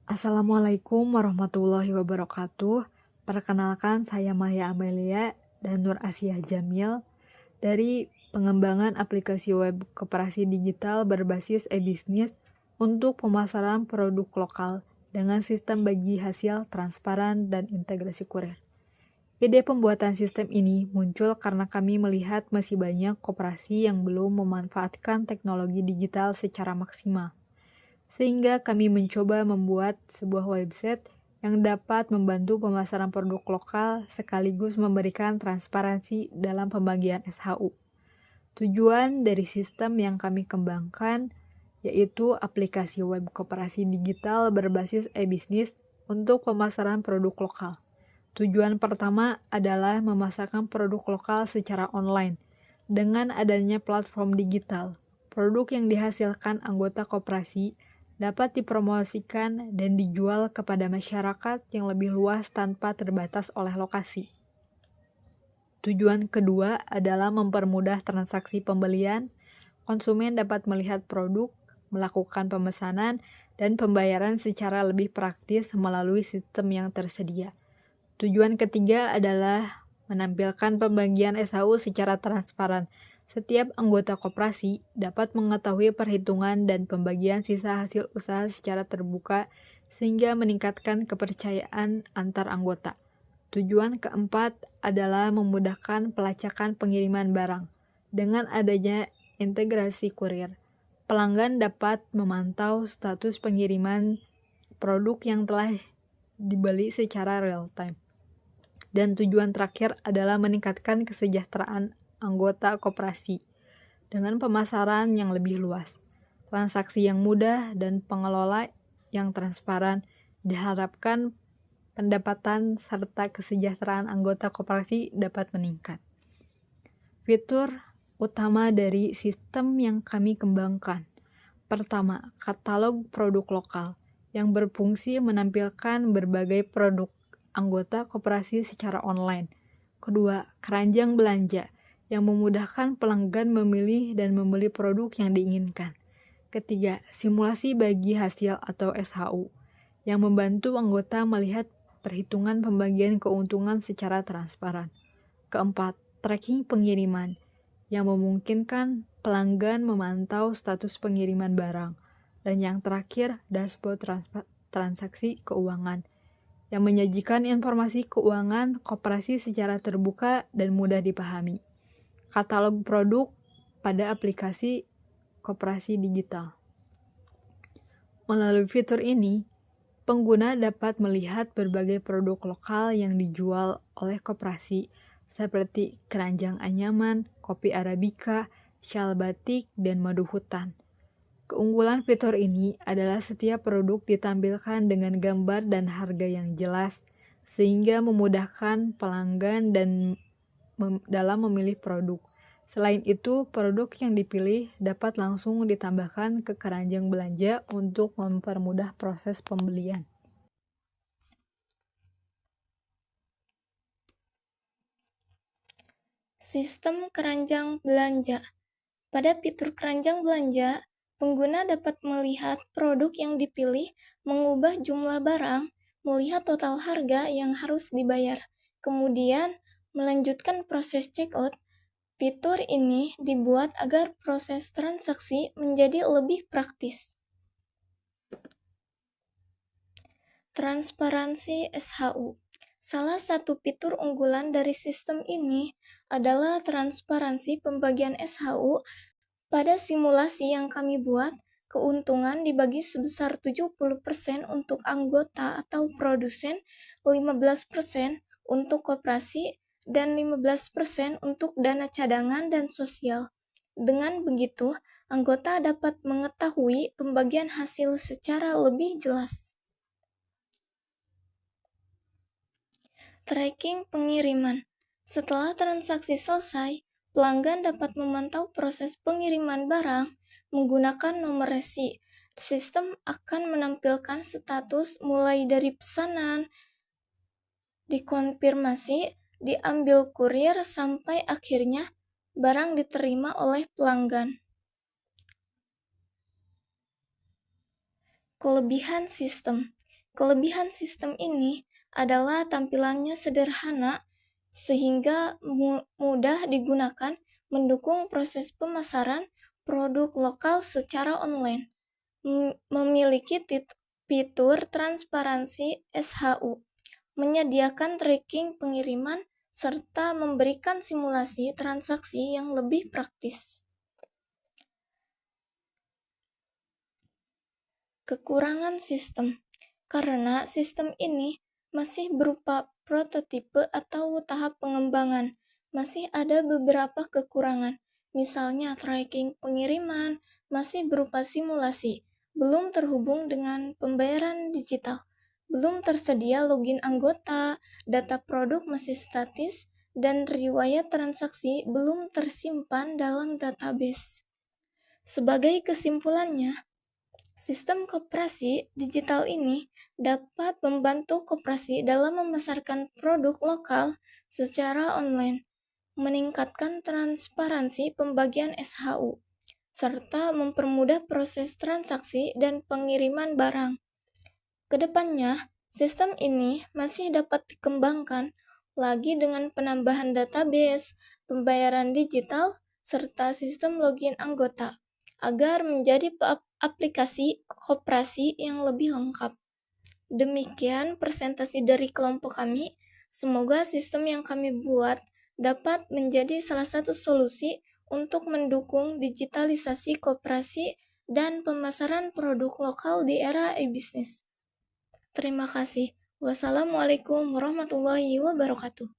Assalamualaikum warahmatullahi wabarakatuh. Perkenalkan, saya Maya Amelia dan Nur Asia Jamil dari pengembangan aplikasi web koperasi digital berbasis e-bisnis untuk pemasaran produk lokal dengan sistem bagi hasil transparan dan integrasi kurir. Ide pembuatan sistem ini muncul karena kami melihat masih banyak koperasi yang belum memanfaatkan teknologi digital secara maksimal. Sehingga kami mencoba membuat sebuah website yang dapat membantu pemasaran produk lokal sekaligus memberikan transparansi dalam pembagian SHU. Tujuan dari sistem yang kami kembangkan yaitu aplikasi web koperasi digital berbasis e-bisnis untuk pemasaran produk lokal. Tujuan pertama adalah memasarkan produk lokal secara online. Dengan adanya platform digital, produk yang dihasilkan anggota koperasi dapat dipromosikan dan dijual kepada masyarakat yang lebih luas tanpa terbatas oleh lokasi. Tujuan kedua adalah mempermudah transaksi pembelian. Konsumen dapat melihat produk, melakukan pemesanan, dan pembayaran secara lebih praktis melalui sistem yang tersedia. Tujuan ketiga adalah menampilkan pembagian SHU secara transparan. Setiap anggota koperasi dapat mengetahui perhitungan dan pembagian sisa hasil usaha secara terbuka sehingga meningkatkan kepercayaan antar anggota. Tujuan keempat adalah memudahkan pelacakan pengiriman barang. Dengan adanya integrasi kurir, pelanggan dapat memantau status pengiriman produk yang telah dibeli secara real time. Dan tujuan terakhir adalah meningkatkan kesejahteraan anggota koperasi dengan pemasaran yang lebih luas, transaksi yang mudah, dan pengelola yang transparan. Diharapkan pendapatan serta kesejahteraan anggota koperasi dapat meningkat. Fitur utama dari sistem yang kami kembangkan. Pertama, katalog produk lokal yang berfungsi menampilkan berbagai produk anggota koperasi secara online. Kedua, keranjang belanja yang memudahkan pelanggan memilih dan membeli produk yang diinginkan. Ketiga, simulasi bagi hasil atau SHU yang membantu anggota melihat perhitungan pembagian keuntungan secara transparan. Keempat, tracking pengiriman yang memungkinkan pelanggan memantau status pengiriman barang. Dan yang terakhir, dashboard transaksi keuangan yang menyajikan informasi keuangan koperasi secara terbuka dan mudah dipahami. Katalog produk pada aplikasi koperasi digital. Melalui fitur ini, pengguna dapat melihat berbagai produk lokal yang dijual oleh koperasi seperti keranjang anyaman, kopi arabica, syal batik, dan madu hutan. Keunggulan fitur ini adalah setiap produk ditampilkan dengan gambar dan harga yang jelas, sehingga memudahkan pelanggan dalam memilih produk. Selain itu, produk yang dipilih dapat langsung ditambahkan ke keranjang belanja untuk mempermudah proses pembelian. Sistem keranjang belanja. Pada fitur keranjang belanja, pengguna dapat melihat produk yang dipilih, mengubah jumlah barang, melihat total harga yang harus dibayar, kemudian melanjutkan proses checkout. Fitur ini dibuat agar proses transaksi menjadi lebih praktis. Transparansi SHU. Salah satu fitur unggulan dari sistem ini adalah transparansi pembagian SHU. Pada simulasi yang kami buat, keuntungan dibagi sebesar 70% untuk anggota atau produsen, 15% untuk koperasi, dan 15% untuk dana cadangan dan sosial. Dengan begitu, anggota dapat mengetahui pembagian hasil secara lebih jelas. Tracking pengiriman. Setelah transaksi selesai, pelanggan dapat memantau proses pengiriman barang menggunakan nomor resi. Sistem akan menampilkan status mulai dari pesanan, dikonfirmasi, diambil kurir, sampai akhirnya barang diterima oleh pelanggan. Kelebihan sistem. Kelebihan sistem ini adalah tampilannya sederhana sehingga mudah digunakan, mendukung proses pemasaran produk lokal secara online, memiliki fitur transparansi SHU, menyediakan tracking pengiriman, serta memberikan simulasi transaksi yang lebih praktis. Kekurangan sistem. Karena sistem ini masih berupa prototipe atau tahap pengembangan, masih ada beberapa kekurangan. Misalnya tracking pengiriman masih berupa simulasi, belum terhubung dengan pembayaran digital, belum tersedia login anggota, data produk masih statis, dan riwayat transaksi belum tersimpan dalam database. Sebagai kesimpulannya, sistem koperasi digital ini dapat membantu koperasi dalam memasarkan produk lokal secara online, meningkatkan transparansi pembagian SHU, serta mempermudah proses transaksi dan pengiriman barang. Kedepannya, sistem ini masih dapat dikembangkan lagi dengan penambahan database, pembayaran digital, serta sistem login anggota, agar menjadi aplikasi koperasi yang lebih lengkap. Demikian presentasi dari kelompok kami. Semoga sistem yang kami buat dapat menjadi salah satu solusi untuk mendukung digitalisasi koperasi dan pemasaran produk lokal di era e-bisnis. Terima kasih. Wassalamualaikum warahmatullahi wabarakatuh.